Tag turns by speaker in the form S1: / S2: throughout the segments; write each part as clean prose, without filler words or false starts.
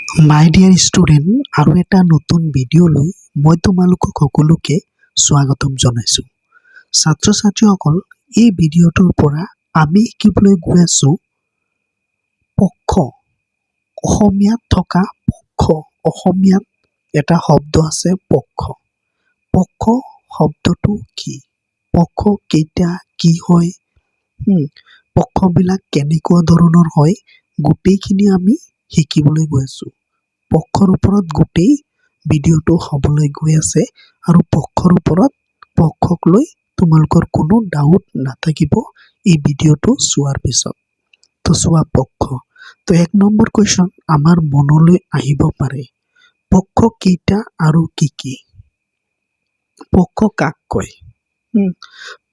S1: মাই dear student, আৰু এটা নতুন ভিডিঅ'লৈ মই তোমালোকক সকলোকে স্বাগতম জনাইছোঁ। ছাত্ৰ ছাত্ৰীসকল, এই ভিডিঅ'টোৰ পৰা আমি শিকিবলৈ গৈ আছোঁ পক্ষ। অসমীয়াত থকা পক্ষ। অসমীয়াত এটা শব্দ আছে পক্ষ। পক্ষ শব্দটো কি? পক্ষ কেইটা, কি হয়, পক্ষবিলাক কেনেকুৱা ধৰণৰ হয়, গোটেইখিনি আমি শিকিবলৈ গৈ আছোঁ। পক্ষৰ ওপৰত গোটেই ভিডিঅ'টো হ'বলৈ গৈ আছে, আৰু পক্ষৰ ওপৰত পক্ষক লৈ তোমালোকৰ কোনো ডাউট নাথাকিব এই ভিডিঅ'টো চোৱাৰ পিছত। তো চোৱা পক্ষ। তো 1 নম্বৰ কুৱেশ্যন আমাৰ মনলৈ আহিব পাৰে, পক্ষ কেইটা আৰু কি কি? পক্ষ কাক কয়?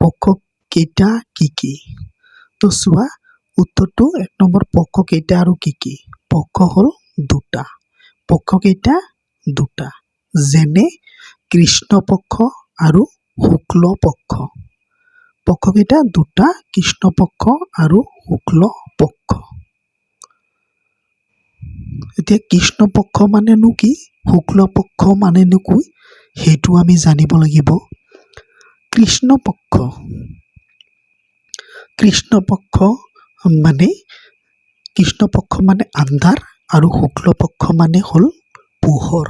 S1: পক্ষ কেইটা, কি কি? তো চোৱা উত্তৰটো 1 নম্বৰ, পক্ষ কেইটা আৰু কি কি? পক্ষ হ'ল দুটা। পক্ষ কেইটা? দুটা। যেনে কৃষ্ণ পক্ষ আৰু শুক্ল পক্ষ। পক্ষ কেইটা? দুটা, কৃষ্ণ পক্ষ আৰু শুক্ল পক্ষ। এতিয়া কৃষ্ণ পক্ষ মানেনো কি, শুক্ল পক্ষ মানেনো কি, সেইটো আমি জানিব লাগিব। কৃষ্ণ পক্ষ মানে আন্ধাৰ, আৰু শুক্ল পক্ষ মানে হ'ল পোহৰ।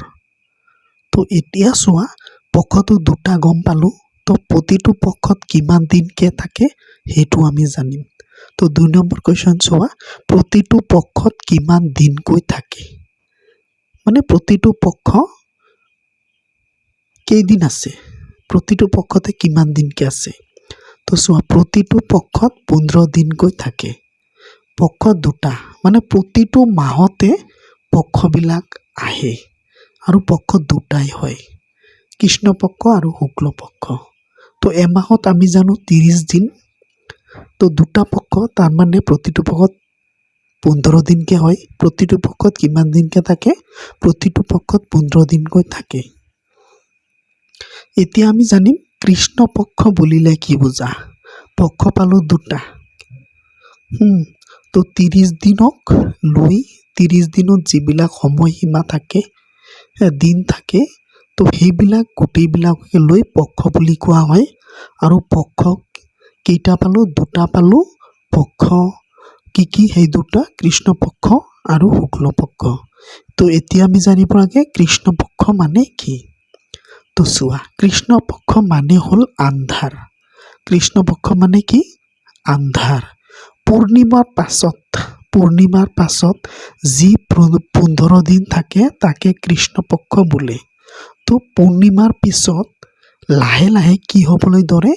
S1: তো এতিয়া চোৱা, পক্ষটো দুটা গম পালোঁ। তো প্ৰতিটো পক্ষত কিমান দিনকৈ থাকে সেইটো আমি জানিম। তো 2 নম্বৰ কুৱেশ্যন চোৱা, প্ৰতিটো পক্ষত কিমান দিনকৈ থাকে, মানে প্ৰতিটো পক্ষ কেইদিন আছে, প্ৰতিটো পক্ষতে কিমান দিনকৈ আছে। তো চোৱা, প্ৰতিটো পক্ষত 15 দিনকৈ থাকে। পক্ষ দুটা, মানে প্ৰতিটো মাহতে পক্ষবিলাক আহে, আৰু পক্ষ দুটাই হয়, কৃষ্ণ পক্ষ আৰু শুক্ল পক্ষ। তো এমাহত আমি জানো 30 দিন। তো দুটা পক্ষ, তাৰমানে প্ৰতিটো পক্ষত 15 দিনকৈ হয়। প্ৰতিটো পক্ষত কিমান দিনকৈ থাকে? প্ৰতিটো পক্ষত 15 দিনকৈ থাকে। এতিয়া আমি জানিম কৃষ্ণ পক্ষ বুলিলে কি বুজা। পক্ষ পালোঁ দুটা। তো 30 দিনক লৈ, 30 দিনত যিবিলাক সময়সীমা থাকে, দিন থাকে, তো সেইবিলাক গোটেইবিলাককে লৈ পক্ষ বুলি কোৱা হয়। আৰু পক্ষ কেইটা পালোঁ? দুটা পালোঁ। পক্ষ কি কি? সেই দুটা, কৃষ্ণ পক্ষ আৰু শুক্ল পক্ষ। তো এতিয়া আমি জানিব লাগে কৃষ্ণ পক্ষ মানে কি। তো চোৱা, কৃষ্ণ পক্ষ মানে হ'ল আন্ধাৰ। কৃষ্ণ পক্ষ মানে কি? আন্ধাৰ। পূৰ্ণিমাৰ পাছত যি 15 দিন থাকে তাকে কৃষ্ণ পক্ষ বোলে। তো পূৰ্ণিমাৰ পিছত লাহে লাহে কি হ'বলৈ ধৰে?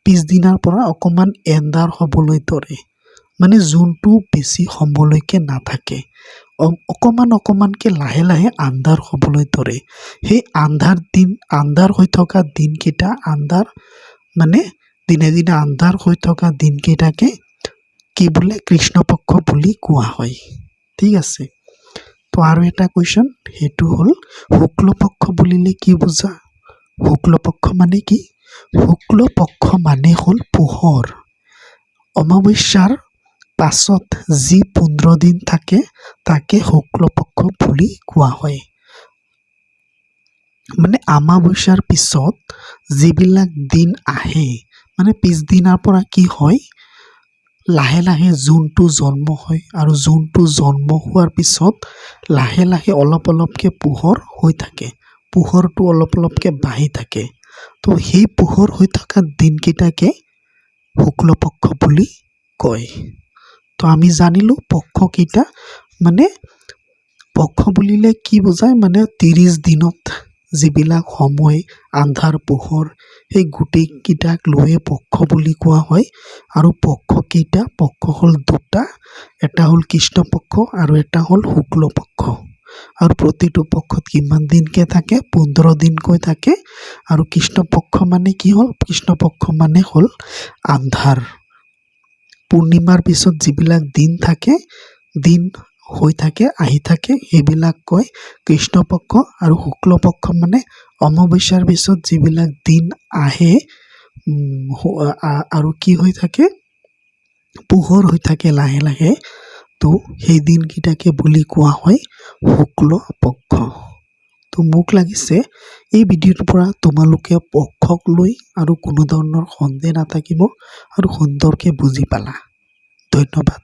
S1: পিছদিনাৰ পৰা অকণমান এন্ধাৰ হ'বলৈ ধৰে, মানে যোনটো বেছি সময়লৈকে নাথাকে, অকণমানকৈ লাহে লাহে আন্ধাৰ হ'বলৈ ধৰে। সেই আন্ধাৰ হৈ থকা দিনকেইটা, মানে দিনে দিনে আন্ধাৰ হৈ থকা দিনকেইটাকে কি বোলে? কৃষ্ণ পক্ষ বুলি কোৱা হয়। ঠিক আছে। তো আৰু এটা কুৱেশ্যন, সেইটো হ'ল শুক্ল পক্ষ বুলিলে কি বুজা। শুক্ল পক্ষ মানে কি? শুক্ল পক্ষ মানে হ'ল পোহৰ। অমাৱস্যাৰ পাছত যি 15 দিন থাকে তাকে শুক্ল পক্ষ বুলি কোৱা হয়। মানে অমাৱস্যাৰ পিছত যিবিলাক দিন আহে, মানে পিছদিনাৰ পৰা কি হয়, লাহে লাহে জোনটো জন্ম হয়, আৰু জোনটো জন্ম হোৱাৰ পিছত লাহে লাহে অলপ অলপকৈ পোহৰ হৈ থাকে, পোহৰটো অলপ অলপকৈ বাঢ়ি থাকে। তো সেই পোহৰ হৈ থকা দিনকেইটাকে শুক্ল পক্ষ বুলি কয়। তো আমি জানিলোঁ পক্ষ কেইটা, মানে পক্ষ বুলিলে কি বুজায়, মানে 30 দিনত যিবিলাক সময় আন্ধাৰ পোহৰ, সেই গোটেইকেইটাক লৈয়ে পক্ষ বুলি কোৱা হয়। আৰু পক্ষ কেইটা? পক্ষ হ'ল দুটা, এটা হ'ল কৃষ্ণ পক্ষ আৰু এটা হ'ল শুক্ল পক্ষ। আৰু প্ৰতিটো পক্ষত কিমান দিনকৈ থাকে? 15 দিনকৈ থাকে। আৰু কৃষ্ণ পক্ষ মানে কি হ'ল? কৃষ্ণ পক্ষ মানে হ'ল আন্ধাৰ। পূৰ্ণিমাৰ পিছত যিবিলাক দিন থাকে, দিন হৈ থাকে, আহি থাকে, সেইবিলাক কয় কৃষ্ণ পক্ষ। আৰু শুক্ল পক্ষ মানে অমাৱস্যাৰ পিছত যিবিলাক দিন আহে, আৰু কি হৈ থাকে? পোহৰ হৈ থাকে লাহে লাহে, তো সেই দিনকেইটাকে বুলি কোৱা হয় শুক্ল পক্ষ। তো মোক লাগিছে এই ভিডিঅ'টোৰ পৰা তোমালোকে পক্ষক লৈ আৰু কোনো ধৰণৰ সন্দেহ নাথাকিব আৰু সুন্দৰকৈ বুজি পালা। ধন্যবাদ।